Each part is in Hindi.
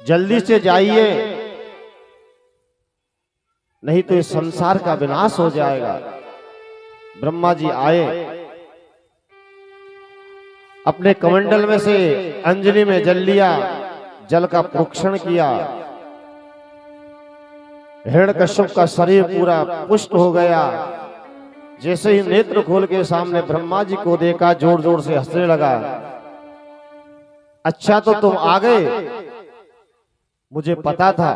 जल्दी से जाइए, नहीं तो इस संसार का विनाश हो जाएगा। ब्रह्मा जी आए, अपने कमंडल में से अंजलि में जल लिया, जल का प्रोक्षण किया। हिरण्यकश्यप का शरीर पूरा पुष्ट हो गया। जैसे ही नेत्र खोल के सामने ब्रह्मा जी को देखा, जोर जोर से हंसने लगा। अच्छा तो तुम आ गए, मुझे पता था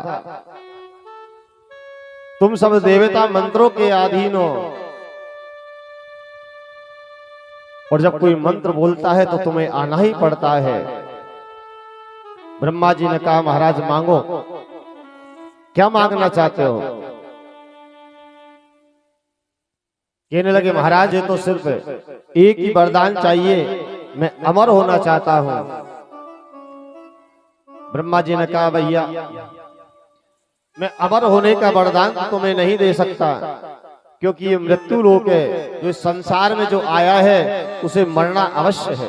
तुम सब देवता मंत्रों के अधीन हो, और जब कोई मंत्र बोलता है तो तुम्हें आना ही पड़ता है। ब्रह्मा जी ने कहा, महाराज मांगो, क्या मांगना चाहते हो? कहने लगे, महाराज ये तो सिर्फ एक ही वरदान चाहिए, मैं अमर होना चाहता हूं। ब्रह्मा जी ने कहा, भैया मैं अमर होने का वरदान तुम्हें नहीं दे सकता, क्योंकि ये मृत्यु लोक है। जो इस संसार में जो आया है उसे मरना अवश्य है।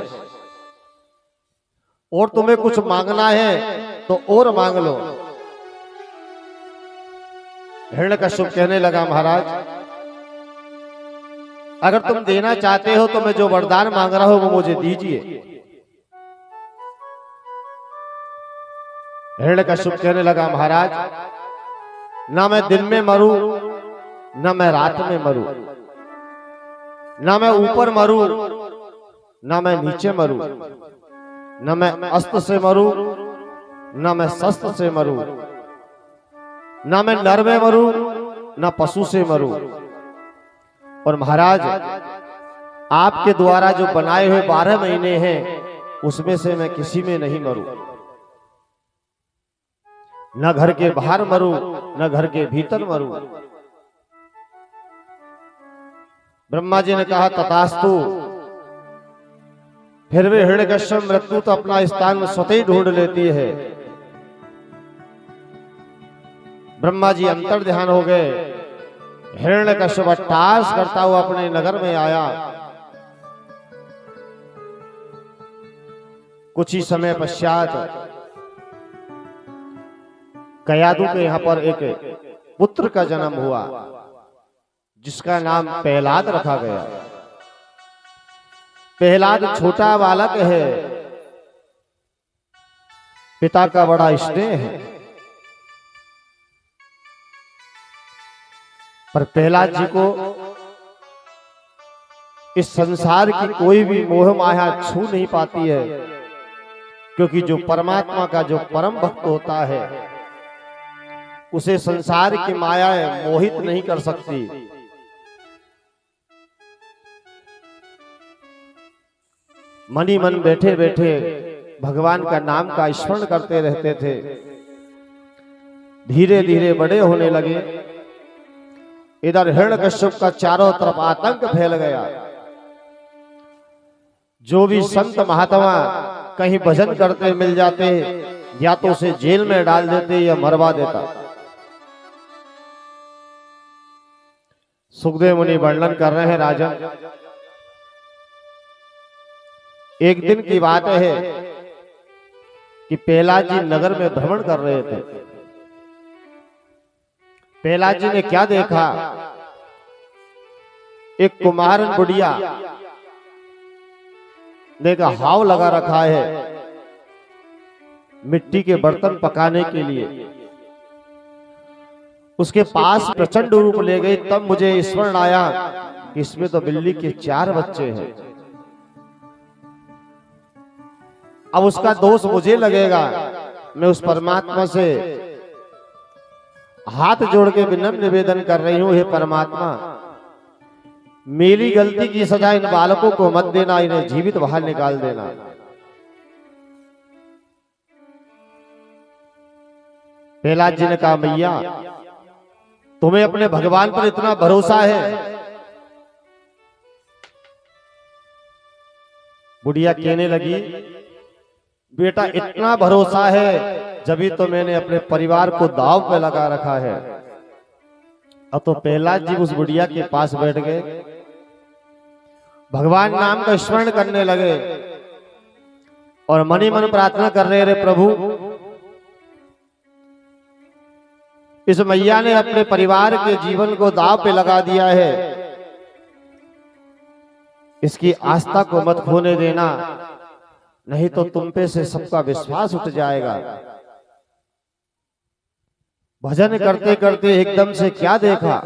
और तुम्हें कुछ मांगना है तो और मांग लो। हिरण्यकश्यप कहने लगा, महाराज अगर तुम देना चाहते हो तो मैं जो वरदान मांग रहा हूं वो मुझे दीजिए। हिरण्यकश्यप कहने लगा, महाराज ना मैं दिन में मरूं, ना मैं रात में मरूं, ना मैं ऊपर मरूं, ना मैं नीचे मरूं, ना मैं अस्त्र से मरूं, ना मैं शस्त्र से मरूं, ना मैं नर में मरूं, ना पशु से मरूं। और महाराज आपके द्वारा जो बनाए हुए 12 महीने हैं उसमें से मैं किसी में नहीं मरूं। न घर के बाहर मरूं, न घर के भीतर मरूं। ब्रह्मा जी ने कहा, तथास्तु। फिर वे हिरण्यकश्यप मृत्यु तो अपना स्थान स्वतः ही ढूंढ लेती है। ब्रह्मा जी अंतर ध्यान हो गए। हिरण्यकश्यप अट्टहास करता हुआ अपने नगर में आया। कुछ ही समय पश्चात कयादु के यहां पर एक पुत्र का जन्म हुआ, जिसका नाम प्रहलाद रखा गया। प्रहलाद छोटा बालक है, पिता का बड़ा स्नेह है, पर प्रहलाद जी को इस संसार की कोई भी मोह माया छू नहीं पाती है, क्योंकि जो परमात्मा का जो परम भक्त होता है उसे संसार की मायाएं मोहित नहीं कर सकती। मनी मन बैठे बैठे भगवान का नाम का स्मरण करते रहते थे। धीरे धीरे बड़े होने लगे। इधर हिरण्यकश्यप का चारों तरफ आतंक फैल गया। जो भी संत महात्मा कहीं भजन करते मिल जाते, या तो उसे जेल में डाल देते या मरवा देता। सुखदेव मुनि वर्णन कर रहे हैं, राजन एक दिन की बात है कि प्रहलाद जी नगर में भ्रमण कर रहे थे। प्रहलाद जी ने क्या देखा, एक कुम्हारन बुढ़िया ने का हाव लगा रखा है मिट्टी के बर्तन पकाने के लिए। उसके पास प्रचंड रूप ले गई। तब मुझे स्मरण आया कि इसमें तो बिल्ली के 4 बच्चे हैं। अब उसका दोष मुझे लगेगा। मैं उस परमात्मा से हाथ जोड़ के विनम्र निवेदन कर रही हूं, हे परमात्मा मेरी गलती की सजा इन बालकों को मत देना, इन्हें जीवित बाहर निकाल देना। प्रहलाद जी ने कहा, मैया तुम्हें अपने भगवान पर इतना भरोसा है? बुढ़िया कहने लगी, बेटा इतना भरोसा है जभी तो मैंने अपने परिवार को दांव पे लगा रखा है। अब तो प्रहलाद जी उस बुढ़िया के पास बैठ गए, भगवान नाम का स्मरण करने लगे और मनी मन प्रार्थना कर रहे, रे प्रभु इस मैया ने अपने परिवार के जीवन को दांव पे लगा दिया है। इसकी आस्था को मत खोने देना, नहीं तो तुम पे से सबका विश्वास उठ जाएगा। भजन करते करते एकदम से क्या देखा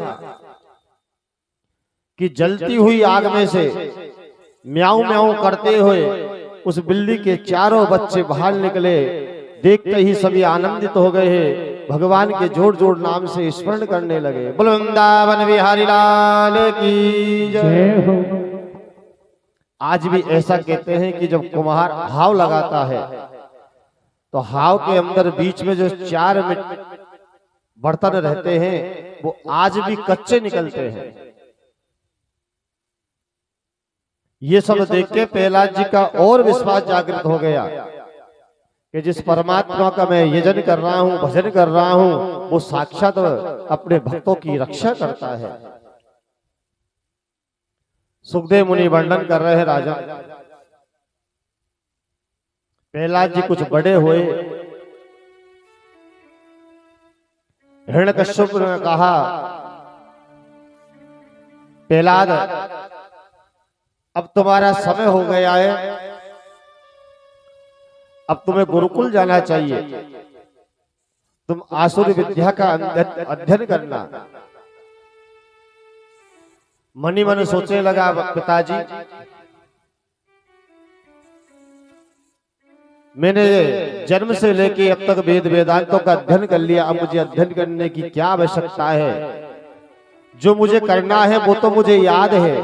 कि जलती हुई आग में से म्याऊं म्याऊं करते हुए उस बिल्ली के चारों बच्चे बाहर निकले। देखते ही सभी आनंदित हो गए हैं, भगवान के जोड़ जोड़ नाम से स्मरण करने लगे। बोलो वृंदावन बिहारी लाल की जय हो। आज भी ऐसा कहते हैं कि जब कुम्हार हाव लगाता है तो हाव के अंदर बीच में जो चार बर्तन रहते हैं वो आज भी कच्चे निकलते हैं। ये सब देख के प्रहलाद जी का और विश्वास जागृत हो गया कि जिस परमात्मा का मैं यजन कर रहा हूं, भजन कर रहा हूं, वो साक्षात अपने भक्तों की रक्षा करता है। सुखदेव मुनि वर्णन कर रहे हैं राजा। प्रहलाद जी कुछ बड़े हुए। हिरण्यकश्यप ने कहा, प्रहलाद अब तुम्हारा समय हो गया है, अब तुम्हें गुरुकुल जाना चाहिए, तुम आसुरी विद्या का अध्ययन करना। मनी मन सोचने लगा, पिताजी मैंने जन्म से लेके अब तक वेद वेदांतों का अध्ययन कर लिया, अब मुझे अध्ययन करने की क्या आवश्यकता है? जो मुझे करना है वो तो मुझे याद है।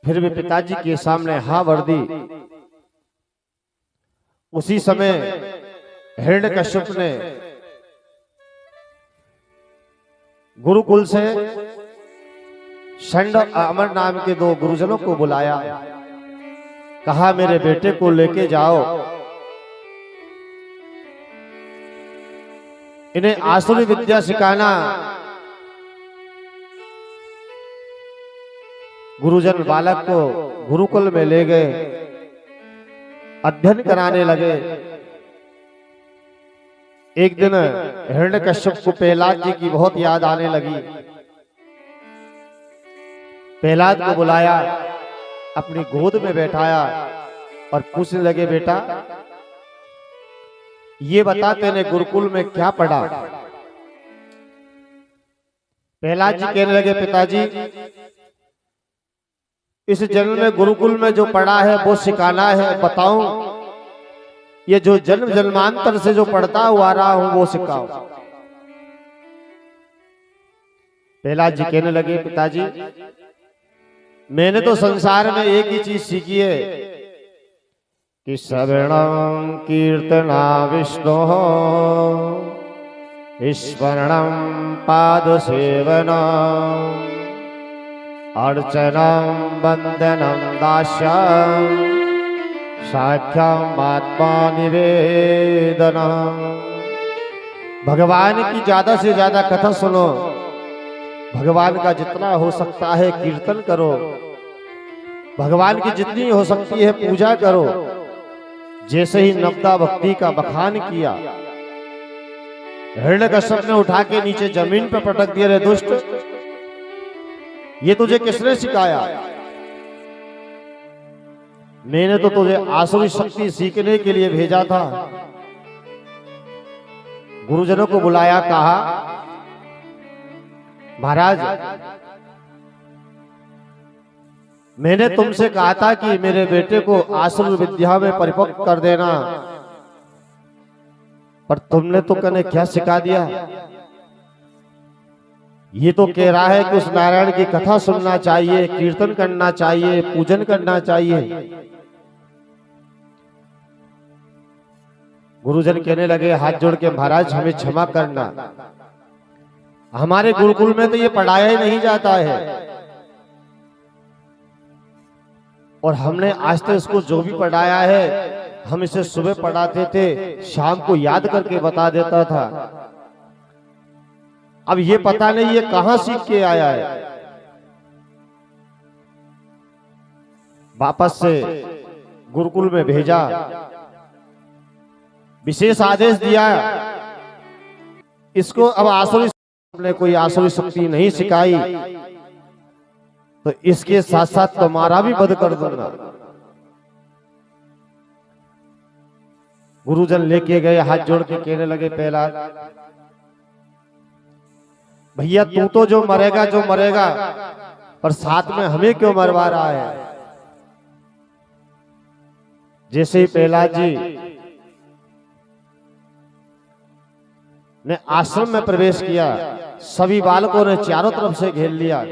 फिर भी पिताजी के सामने हाँ वर्दी। उसी समय हिरण्यकश्यप ने गुरुकुल से षंड अमर नाम के दो गुरुजनों को बुलाया, कहा मेरे बेटे को लेके जाओ, इन्हें आसुरी विद्या सिखाना। गुरुजन बालक को गुरुकुल में ले गए, अध्ययन कराने लगे। एक दिन हिरण्यकश्यप को प्रहलाद जी की बहुत याद आने लगी। प्रहलाद को बुलाया, अपनी गोद में बैठाया और पूछने लगे, बेटा ये बता तूने गुरुकुल में क्या पढ़ा? प्रहलाद जी कहने लगे, पिताजी इस जन्म में गुरुकुल में जो पढ़ा है वो सिखाना है। बताऊं, ये जो जन्म जन्मांतर से जो पढ़ता हुआ रहा हूं वो सिखाओ। प्रहलाद जी कहने लगे, पिताजी मैंने तो संसार में एक ही चीज सीखी है कि श्रवणं कीर्तना विष्णु स्मरणं पाद सेवनम् अर्चनं वंदनं दास्यं साख्यम आत्मा निवेदनम्। भगवान की ज्यादा से ज्यादा कथा सुनो, भगवान का जितना हो सकता है कीर्तन करो, भगवान की जितनी हो सकती है पूजा करो। जैसे ही नवदा भक्ति का बखान किया, हिरण्यकश्यप ने उठा के नीचे जमीन पर पटक दिया, रे दुष्ट ये तुझे किसने सिखाया? मैंने तो तुझे आसुरी शक्ति सीखने के लिए भेजा था। गुरुजनों को बुलाया, कहा महाराज मैंने तुमसे कहा था कि मेरे बेटे को आसुरी विद्या में परिपक्व कर देना, पर तुमने तो कने क्या सिखा दिया? ये तो कह रहा है कि उस नारायण की कथा सुनना चाहिए, कीर्तन करना चाहिए, पूजन करना चाहिए। गुरुजन कहने लगे हाथ जोड़ के, महाराज हमें क्षमा करना, हमारे गुरुकुल में तो ये पढ़ाया ही नहीं जाता है, और हमने आज तक इसको जो भी पढ़ाया है हम इसे सुबह पढ़ाते थे, शाम को याद करके बता देता था। अब ये पता नहीं ये कहां सीख के आया है। वापस से गुरुकुल में भेजा, विशेष आदेश दिया इसको अब आसुरी ने कोई आसुरी शक्ति नहीं सिखाई तो इसके साथ साथ तुम्हारा भी वध कर दूंगा। गुरुजन लेके गए, हाथ जोड़ के कहने लगे प्रहलाद, भैया तू तो जो मरेगा, पर साथ में हमें क्यों मरवा रहा है। जैसे ही प्रहलाद जी ने आश्रम में प्रवेश किया, सभी बालकों ने चारों तरफ से घेर लिया।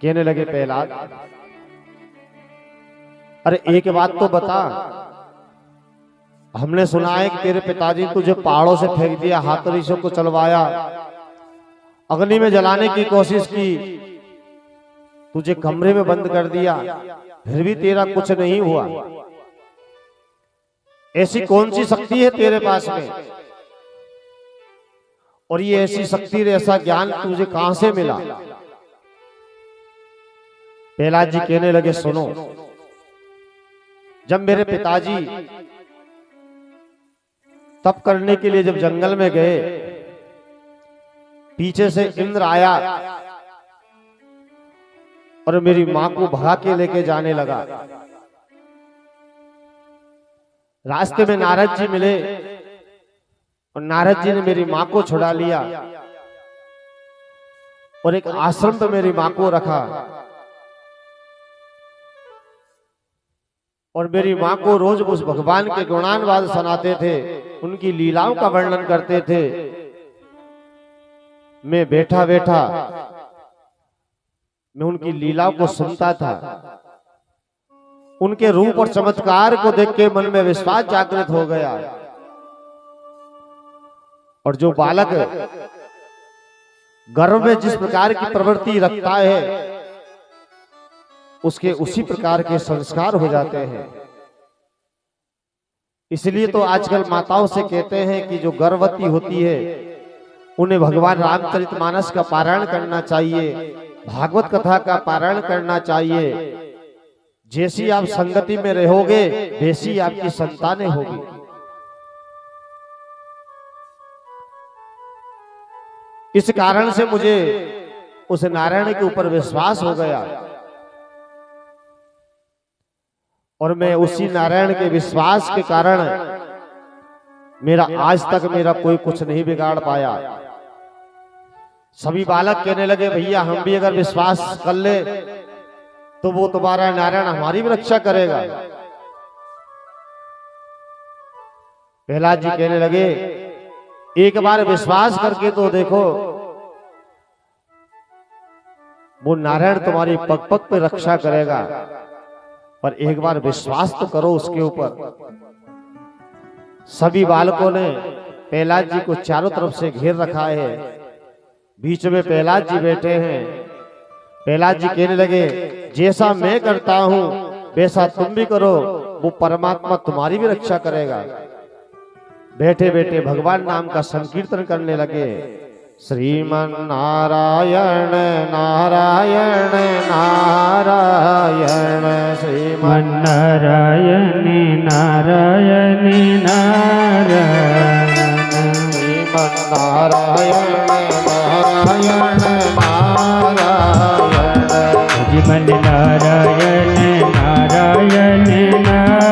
कहने लगे प्रहलाद, अरे एक बात तो बता, हमने सुना है कि तेरे पिताजी तुझे पहाड़ों से फेंक दिया, हाथों को चलवाया, अग्नि में जलाने की कोशिश की, तुझे कमरे में बंद कर दिया, फिर भी तेरा कुछ नहीं हुआ। ऐसी कौन सी शक्ति है तेरे पास में, और ये ऐसी शक्ति, ऐसा ज्ञान तुझे कहां से मिला। प्रहलाद जी कहने लगे, सुनो, जब मेरे पिताजी तप करने के लिए जब जंगल में गए, पीछे से इंद्र आया और मेरी मां को भगा के लेके जाने लगा। रास्ते में नारद जी मिले और नारद जी ने मेरी मां को छुड़ा लिया और एक आश्रम पे मेरी मां को रखा और मेरी मां को रोज उस भगवान के गुणानुवाद सुनाते थे, उनकी लीलाओं का वर्णन करते थे। मैं बैठा बैठा मैं उनकी लीलाओं को सुनता था। उनके रूप और चमत्कार को देख के मन में विश्वास जागृत हो गया। और जो बालक गर्भ में जिस प्रकार की प्रवृत्ति रखता है, उसके उसी प्रकार के संस्कार हो जाते हैं। इसलिए तो आजकल माताओं से कहते हैं कि जो गर्भवती होती है उन्हें भगवान रामचरितमानस का पारायण करना चाहिए, भागवत कथा का पारायण करना चाहिए। जैसी आप संगति में रहोगे वैसी आपकी संतानें होगी। इस कारण से मुझे उस नारायण के ऊपर विश्वास हो गया और मैं उसी नारायण के विश्वास के कारण मेरा आज तक मेरा कोई कुछ नहीं बिगाड़ पाया। सभी बालक कहने लगे, भैया हम भी अगर विश्वास कर ले तो वो तुम्हारा नारायण हमारी भी रक्षा करेगा। प्रहलाद जी कहने लगे, एक बार विश्वास करके तो देखो, वो नारायण तुम्हारी पग पग पे रक्षा करेगा, पर एक बार विश्वास तो करो उसके ऊपर। सभी बालकों ने प्रहलाद जी को चारों तरफ से घेर रखा है, बीच में प्रहलाद जी बैठे हैं। प्रहलाद जी कहने लगे, जैसा मैं करता हूं वैसा तुम भी करो, वो परमात्मा तुम्हारी भी रक्षा करेगा। बैठे बैठे भगवान नाम का संकीर्तन करने लगे। श्रीमन नारायण नारायण नारायण, श्रीमन नारायण नारायण नारायण, श्रीमन नारायण नारायण नारायण, श्रीमन नारायण नारायण नारायण, नारायण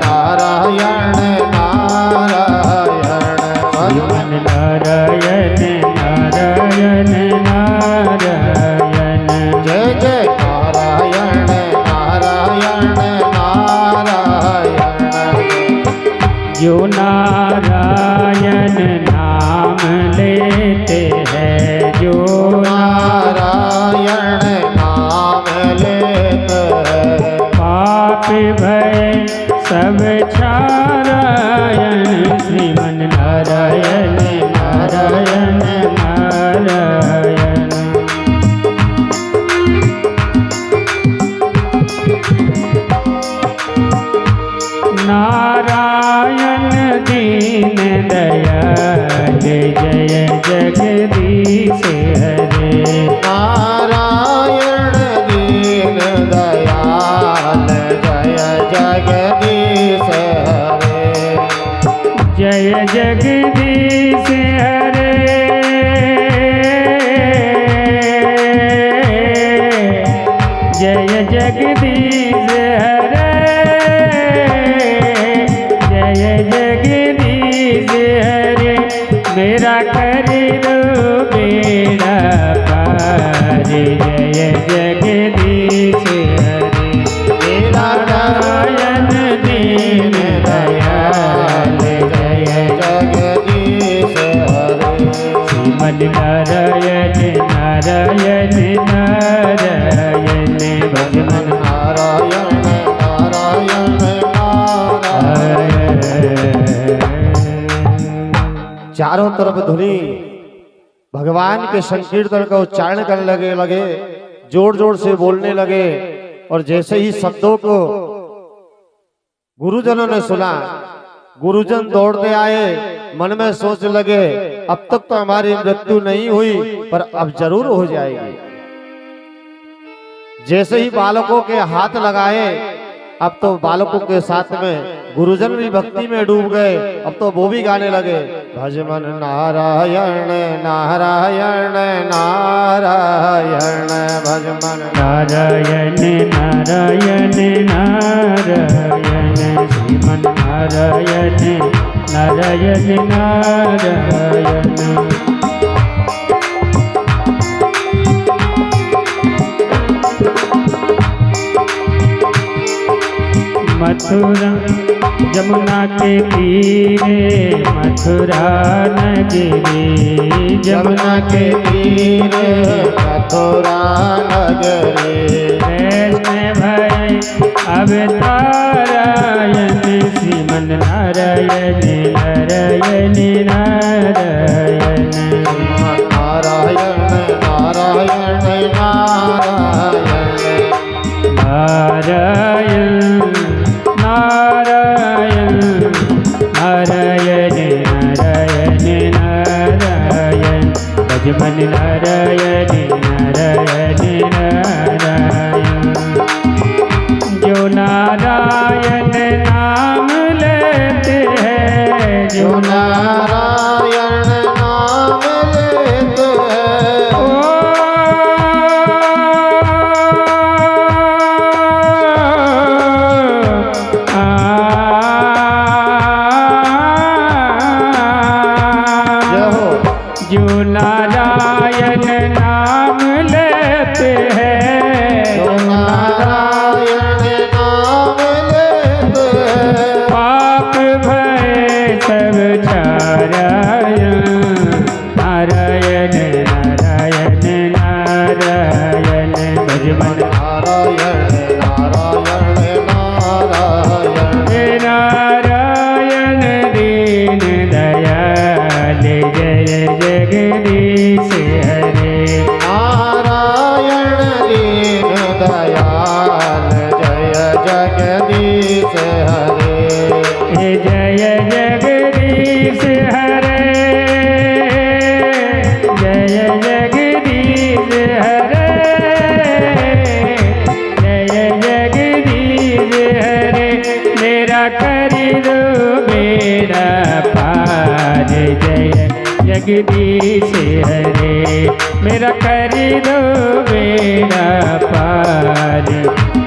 नारायण नारायण, श्रीमन नारायण नारायण नारायण, जय जय नारायण नारायण नारायण। जो नारायण नाम लेते हैं, जो नारायण नाम लेते हैं, पाप भय सब छारायण, श्रीमन नारायण नारायण नारायण। नारायण दीन दयाल जय जगदीश हरे, नारायण दीन दयाल जय जगदीश हरे, नारायण नारायण नारायण भज मन नारायण नारायण नारायण। चारों तरफ धुनी भगवान के संकीर्तन का उच्चारण करने लगे, जोर जोर से बोलने लगे। और जैसे ही शब्दों को गुरुजनों ने सुना, गुरुजन दौड़ते आए, मन में सोच लगे अब तक तो हमारी मृत्यु नहीं हुई, पर अब जरूर हो जाएगी। जैसे ही बालकों के हाथ लगाए, अब तो बालकों के साथ में गुरुजन भी भक्ति में डूब गए। अब तो वो भी गाने लगे, भज मन नारायण नारायण नारायण भज मन नारायण नारायण नारायण श्रीमन नारायण नारायण नारायण। मथुरा जमुना के तीरे मथुरा नगरी, जमुना के तीरे मथुरा नगरी। वैष्णव भय अवतारायण श्रीमन नारायण नारायण नारायण। नारायण नारायण नारायण नारायण नारायण नारायण नारायण भज मन नारायण नारायण नारायण। जो नारायण नाम लेते हैं, जो नारायण नाम लेते हैं, जो नारायण नाम लेते हैं, जो नारायण नाम लेते हैं, पाप भय सब छारायण नारायण नारायण नारायण भज मन नारायण नारायण नारायण। नारायण दीन दयाल जय जगदीश हरे। नारायण दीन दयाल जय जगदीश हरे। जय जगदीश हरे, जय जगदीश हरे, जय जगदीश हरे। मेरा कर दो बेड़ा पार जय जगदीश हरे, मेरा कर दो बेड़ा पार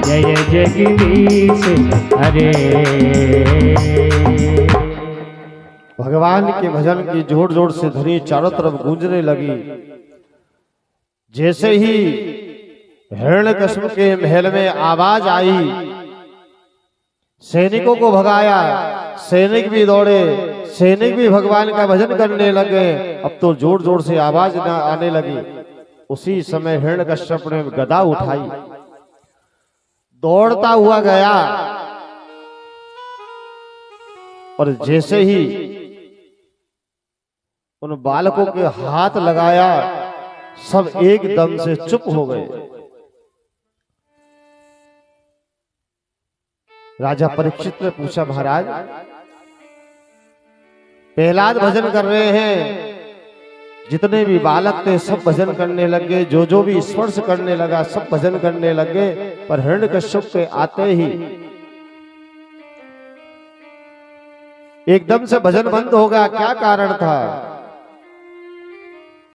जय जगदीश हरे। भगवान के भजन की जोर जोर से ध्वनि चारों तरफ गूंजने लगी। जैसे ही हिरण्यकश्यप के महल में आवाज आई, सैनिकों को भगाया, सैनिक भी दौड़े, सैनिक भी भगवान का भजन करने लगे। अब तो जोर जोर से आवाज आने लगी। उसी समय हिरण्यकश्यप ने गदा उठाई, दौड़ता हुआ गया और जैसे ही उन बालकों के हाथ लगाया, सब एकदम से चुप हो गए। राजा परीक्षित ने पूछा, महाराज प्रहलाद भजन कर रहे हैं, जितने भी बालक थे सब भजन करने लगे, जो भी स्पर्श करने लगा सब भजन करने लगे, पर हिरण्यकश्यप के आते ही एकदम से भजन बंद हो गया। क्या कारण था?